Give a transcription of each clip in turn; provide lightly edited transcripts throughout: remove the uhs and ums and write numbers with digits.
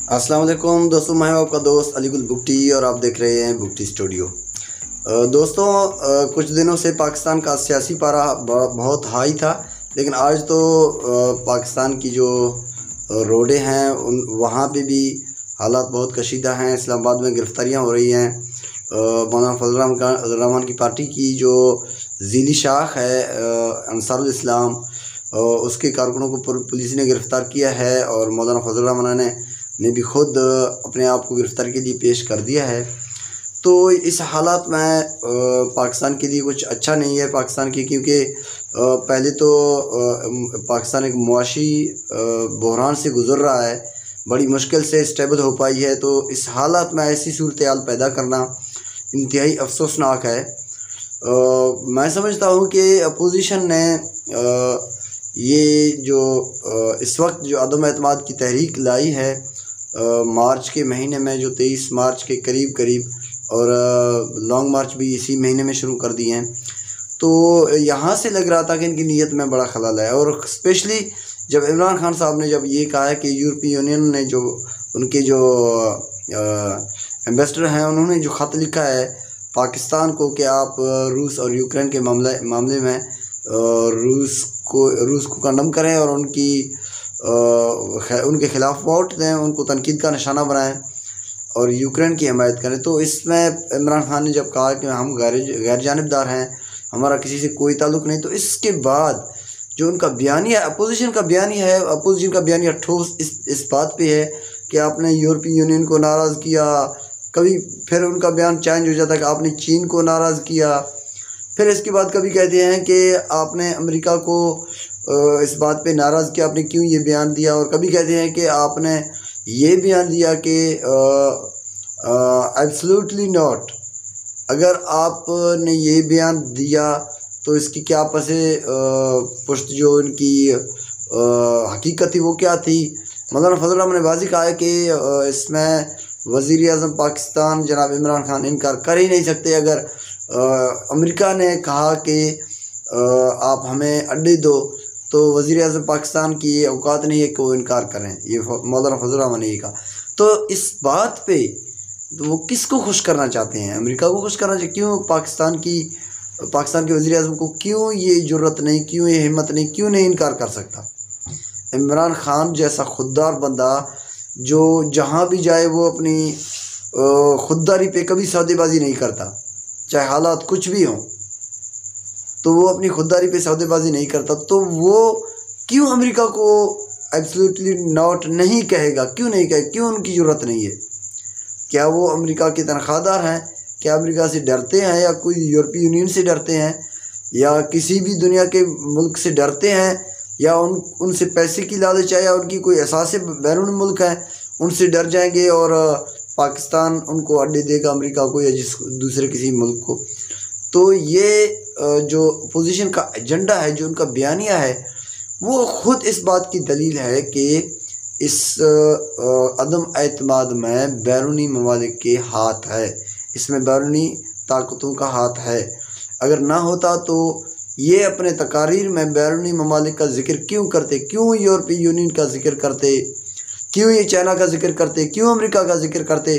अस्सलाम वालेकुम दोस्तों, मैं हूं आपका दोस्त अलीगुल बुकटी और आप देख रहे हैं बुकटी स्टूडियो। दोस्तों, कुछ दिनों से पाकिस्तान का सियासी पारा बहुत हाई था, लेकिन आज तो पाकिस्तान की जो रोडें हैं उन वहाँ पे भी हालात बहुत कशीदा हैं। इस्लामाबाद में गिरफ्तारियाँ हो रही हैं। मौलाना फजल रहमान की पार्टी की जो ज़ीली शाख है अंसारुल इस्लाम, उसके कारकुनों को पुलिस ने गिरफ़्तार किया है और मौलाना फजल रहमान ने भी खुद अपने आप को गिरफ़्तार के लिए पेश कर दिया है। तो इस हालात में पाकिस्तान के लिए कुछ अच्छा नहीं है पाकिस्तान की, क्योंकि पहले तो पाकिस्तान एक मुआशी बहरान से गुज़र रहा है, बड़ी मुश्किल से स्टेबल हो पाई है। तो इस हालात में ऐसी सूरत हाल पैदा करना इंतहाई अफसोसनाक है। मैं समझता हूँ कि अपोजिशन ने ये जो इस वक्त जो अदम एतमाद की तहरीक लाई है मार्च के महीने में, जो 23 मार्च के करीब और लॉन्ग मार्च भी इसी महीने में शुरू कर दिए हैं, तो यहाँ से लग रहा था कि इनकी नीयत में बड़ा खलल है। और स्पेशली जब इमरान खान साहब ने जब ये कहा है कि यूरोपीय यूनियन ने जो उनके जो एम्बेसडर हैं उन्होंने जो ख़त लिखा है पाकिस्तान को कि आप रूस और यूक्रेन के मामले में रूस को कंडम करें और उनके ख़िलाफ़ वोट दें, उनको तनकीद का निशाना बनाएं और यूक्रेन की हिमायत करें। तो इसमें इमरान खान ने जब कहा कि हम गैर जानिबदार हैं, हमारा किसी से कोई ताल्लुक़ नहीं, तो इसके बाद जो उनका बयानिया अपोजिशन का बयानिया ठोस इस बात पे है कि आपने यूरोपीय यूनियन को नाराज़ किया। कभी फिर उनका बयान चेंज हो जाता है कि आपने चीन को नाराज़ किया। फिर इसके बाद कभी कहते हैं कि आपने अमेरिका को इस बात पे नाराज़ किया, आपने क्यों ये बयान दिया। और कभी कहते हैं कि आपने ये बयान दिया कि एब्सोल्युटली नॉट, अगर आपने ये बयान दिया तो इसकी क्या पसे पुष्ट जो इनकी हकीकत थी वो क्या थी। मौलाना फजल रहमान ने वाज़ेह कहा है कि इसमें वज़ीर आज़म पाकिस्तान जनाब इमरान खान इनकार कर ही नहीं सकते। अगर अमेरिका ने कहा कि आप हमें अड्डे दो, तो वज़ीर आज़म पाकिस्तान की ये औकात नहीं है कि वो इनकार करें। ये मौलाना फजल रहमान ने ये कहा। तो इस बात पे तो वो किसको खुश करना चाहते हैं? अमेरिका को खुश करना चाहिए। क्यों पाकिस्तान के वज़ीर आज़म को क्यों ये जुर्रत नहीं, क्यों ये हिम्मत नहीं, क्यों नहीं इनकार कर सकता? इमरान खान जैसा खुददार बंदा जो जहाँ भी जाए वो अपनी खुददारी पे कभी सौदेबाजी नहीं करता, चाहे हालात कुछ भी हों, तो वो अपनी खुददारी पे सौदेबाजी नहीं करता। तो वो क्यों अमेरिका को एब्सोल्युटली नॉट नहीं कहेगा? क्यों नहीं कहेगा? क्यों उनकी ज़रूरत नहीं है? क्या वो अमेरिका के तनख्वाहदार हैं? क्या अमेरिका से डरते हैं, या कोई यूरोपीय यूनियन से डरते हैं, या किसी भी दुनिया के मुल्क से डरते हैं, या उनसे पैसे की लालच है, या उनकी कोई एहसास बैरून मुल्क है, उनसे डर जाएंगे और पाकिस्तान उनको अड्डे देगा अमेरिका को या दूसरे किसी मुल्क को। तो ये जो पोजीशन का एजेंडा है, जो उनका बयानिया है, वो ख़ुद इस बात की दलील है कि इस अदम एतमाद में बैरूनी ममालिक के हाथ है, इसमें बैरूनी ताकतों का हाथ है। अगर ना होता तो ये अपने तकारीर में बैरूनी ममालिक का जिक्र क्यों करते? क्यों यूरोपीय यूनियन का जिक्र करते? क्यों ये चाइना का जिक्र करते? क्यों अमेरिका का जिक्र करते?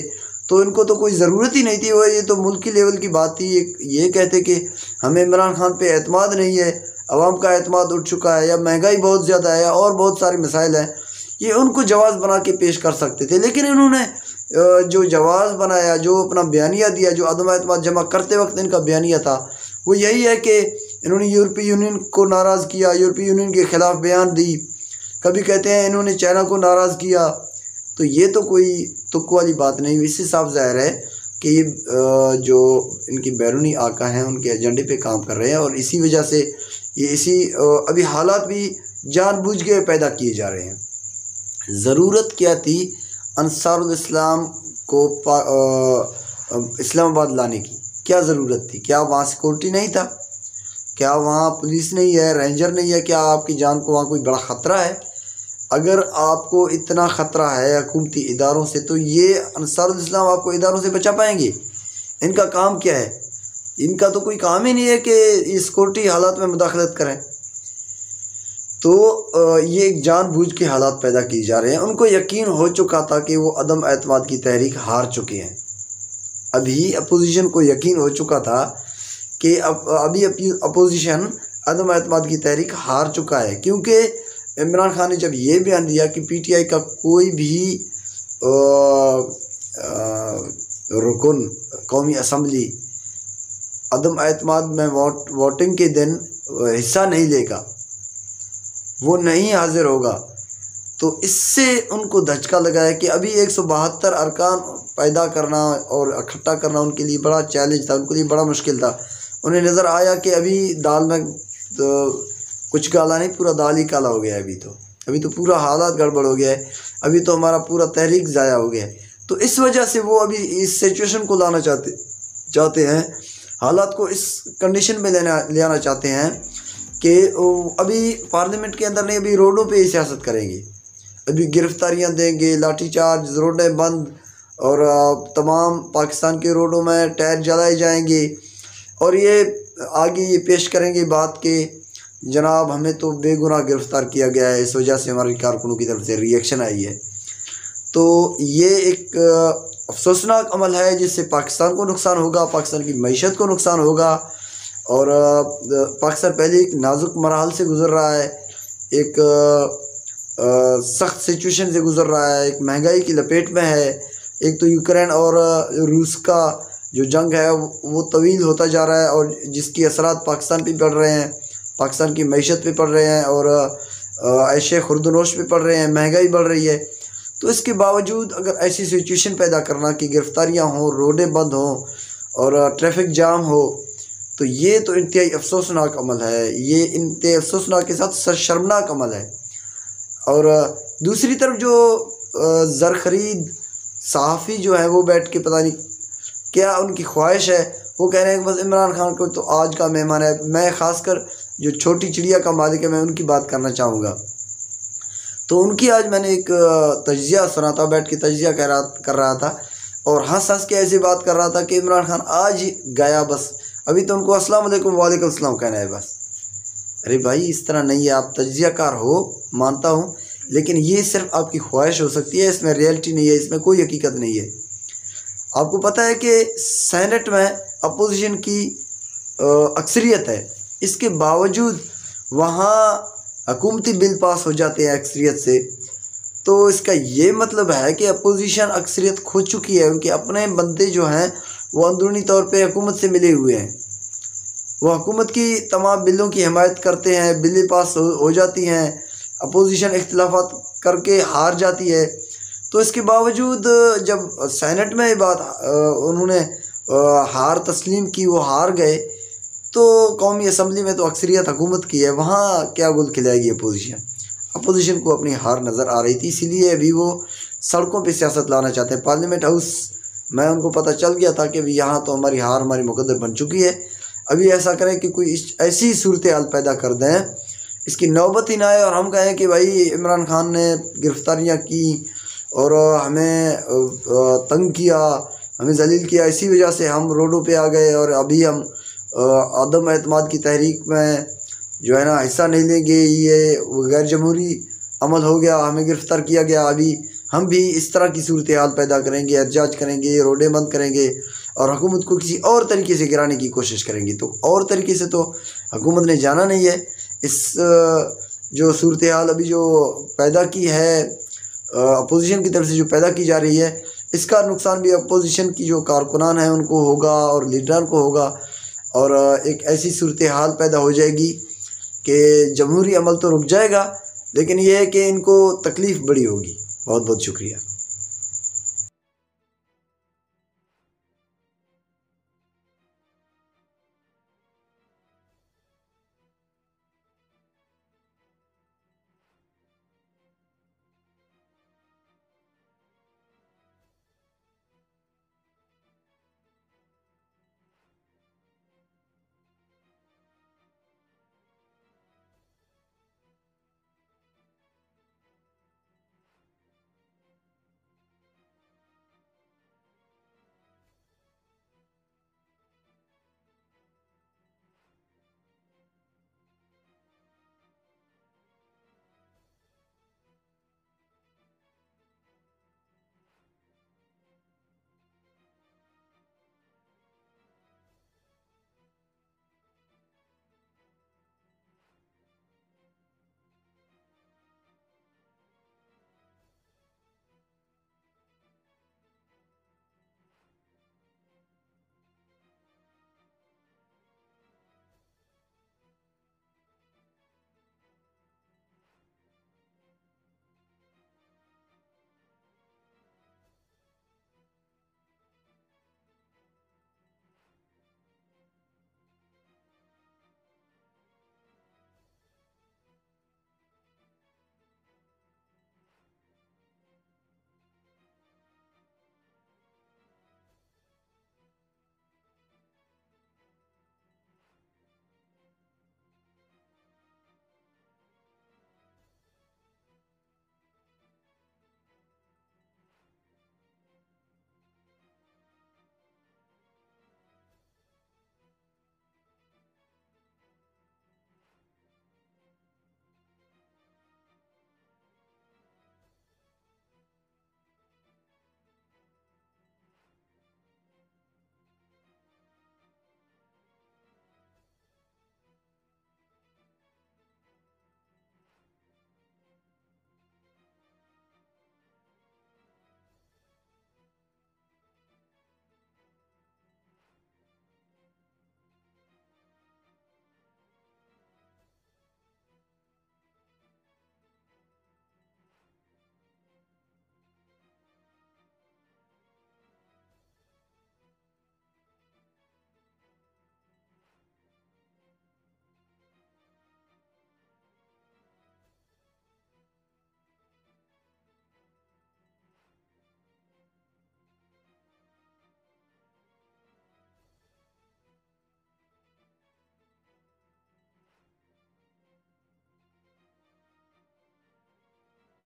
तो इनको तो कोई ज़रूरत ही नहीं थी। वो ये तो मुल्की लेवल की बात थी। ये कहते कि हमें इमरान खान पे एतमाद नहीं है, अवाम का एतमाद उठ चुका है, या महंगाई बहुत ज़्यादा है, और बहुत सारे मसाइल हैं, ये उनको जवाज़ बना के पेश कर सकते थे। लेकिन इन्होंने जो जवाज़ बनाया, जो अपना बयानिया दिया, जो अदम एतमाद जमा करते वक्त इनका बयानिया था, वो यही है कि इन्होंने यूरोपीय यूनियन को नाराज़ किया, यूरोपीय यूनियन के ख़िलाफ़ बयान दी। कभी कहते हैं इन्होंने चाइना को नाराज़ किया। तो ये तो कोई तुक वाली बात नहीं। इससे साफ ज़ाहिर है कि ये जो इनकी बैरूनी आका हैं उनके एजेंडे पे काम कर रहे हैं, और इसी वजह से ये अभी हालात भी जानबूझ के पैदा किए जा रहे हैं। ज़रूरत क्या थी अंसारुल इस्लाम को इस्लामाबाद लाने की? क्या ज़रूरत थी? क्या वहाँ सिक्योरिटी नहीं था? क्या वहाँ पुलिस नहीं है, रेंजर नहीं है? क्या आपकी जान को वहाँ कोई बड़ा ख़तरा है? अगर आपको इतना ख़तरा है हुकूमती इदारों से, तो ये अंसारुल इस्लाम आपको इदारों से बचा पाएंगे? इनका काम क्या है? इनका तो कोई काम ही नहीं है कि सिक्योरिटी हालात में मुदाखलत करें। तो ये एक जानबूझ के हालात पैदा किए जा रहे हैं। उनको यकीन हो चुका था कि वो अदम एतमाद की तहरीक हार चुके हैं। अभी अपोजिशन को यकीन हो चुका था कि अभी अपोजिशन अदम एतमाद की तहरीक हार चुका है, क्योंकि इमरान खान ने जब ये बयान दिया कि पीटीआई का कोई भी रुकन कौमी असम्बली अदम एतमाद में वोटिंग के दिन हिस्सा नहीं लेगा, वो नहीं हाजिर होगा, तो इससे उनको धचका लगा है कि अभी 172 अरकान पैदा करना और इकट्ठा करना उनके लिए बड़ा चैलेंज था, उनके लिए बड़ा मुश्किल था। उन्हें नज़र आया कि अभी दाल में तो कुछ काला नहीं, पूरा दाल ही काला हो गया है। अभी तो पूरा हालात गड़बड़ हो गया है, अभी तो हमारा पूरा तहरीक ज़ाया हो गया है। तो इस वजह से वो अभी इस सिचुएशन को लाना चाहते हैं, हालात को इस कंडीशन में ले आना चाहते हैं कि अभी पार्लियामेंट के अंदर नहीं, अभी रोडों पे ही सियासत करेंगे, अभी गिरफ्तारियां देंगे, लाठीचार्ज, रोडें बंद और तमाम पाकिस्तान के रोडों में टायर जलाए जाएंगे और ये आगे ये पेश करेंगे बात के जनाब हमें तो बेगुनाह गिरफ़्तार किया गया है, इस वजह से हमारे कारकुनों की तरफ से रिएक्शन आई है। तो ये एक अफसोसनाक अमल है जिससे पाकिस्तान को नुकसान होगा, पाकिस्तान की मईशत को नुकसान होगा। और पाकिस्तान पहले एक नाजुक मरहल से गुज़र रहा है, एक सख्त सिचुएशन से गुज़र रहा है, एक महंगाई की लपेट में है। एक तो यूक्रेन और रूस का जो जंग है वो तवील होता जा रहा है और जिसकी असरात पाकिस्तान पे पड़ रहे हैं, पाकिस्तान की मईशत पे पड़ रहे हैं और ऐशे खुर्दनोश पे पड़ रहे हैं, महंगाई बढ़ रही है। तो इसके बावजूद अगर ऐसी सिचुएशन पैदा करना कि गिरफ्तारियां हों, रोडें बंद हों और ट्रैफिक जाम हो, तो ये तो इंतहाई अफसोसनाक अमल है, ये इंतहाई अफसोसनाक के साथ शर्मनाक अमल है। और दूसरी तरफ जो ज़र खरीद सहाफ़ी जो है वो बैठ के पता नहीं क्या उनकी ख्वाहिश है, वो कह रहे हैं कि बस इमरान खान को तो आज का मेहमान है। मैं ख़ासकर जो छोटी चिड़िया का मालिक है मैं उनकी बात करना चाहूँगा। तो उनकी आज मैंने एक तजिया सुना था, बैठ के तजिया कर रहा था और हंस हंस के ऐसी बात कर रहा था कि इमरान खान आज ही गया, बस अभी तो उनको अस्सलाम वालेकुम वालेकुम अस्सलाम कहना है बस। अरे भाई इस तरह नहीं है, आप तजियाकार हो मानता हूँ, लेकिन ये सिर्फ आपकी ख्वाहिश हो सकती है, इसमें रियलिटी नहीं है, इसमें कोई हकीकत नहीं है। आपको पता है कि सेनेट में अपोजिशन की अक्सरियत है, इसके बावजूद वहाँ हुकूमती बिल पास हो जाते हैं अक्सरियत से। तो इसका ये मतलब है कि अपोजिशन अक्सरियत खो चुकी है, उनके अपने बंदे जो हैं वो अंदरूनी तौर पे हुकूमत से मिले हुए हैं, वो हुकूमत की तमाम बिलों की हिमायत करते हैं, बिलें पास हो जाती हैं, अपोजिशन इख्तिलाफात करके हार जाती है। तो इसके बावजूद जब सेनेट में ये बात उन्होंने हार तस्लीम की, वो हार गए, तो कौमी असम्बली में तो अक्सरियत हुकूमत की है, वहाँ क्या गुल खिलाएगी अपोजिशन। अपोजिशन को अपनी हार नज़र आ रही थी, इसीलिए अभी वो सड़कों पे सियासत लाना चाहते हैं। पार्लियामेंट हाउस में उनको पता चल गया था कि अभी यहाँ तो हमारी हार हमारी मुकद्दर बन चुकी है, अभी ऐसा करें कि कोई ऐसी सूरत हाल पैदा कर दें इसकी नौबत ही ना आए और हम कहें कि भाई इमरान खान ने गिरफ्तारियाँ की और हमें तंग किया, हमें जलील किया, इसी वजह से हम रोडों पे आ गए और अभी हम अदम एतमाद की तहरीक में जो है ना हिस्सा नहीं लेंगे, ये गैर जमहूरी अमल हो गया, हमें गिरफ़्तार किया गया। अभी हम भी इस तरह की सूरत हाल पैदा करेंगे, एहतजाज करेंगे, रोडें बंद करेंगे और हुकूमत को किसी और तरीके से गिराने की कोशिश करेंगे। तो और तरीके से तो हुकूमत ने जाना नहीं है। इस जो सूरत हाल अभी जो पैदा की है अपोजिशन की तरफ से जो पैदा की जा रही है, इसका नुकसान भी अपोजिशन की जो कारकुनान हैं उनको होगा और लीडरान को होगा और एक ऐसी सूरत हाल पैदा हो जाएगी कि जमहूरी अमल तो रुक जाएगा, लेकिन यह है कि इनको तकलीफ़ बड़ी होगी। बहुत बहुत शुक्रिया।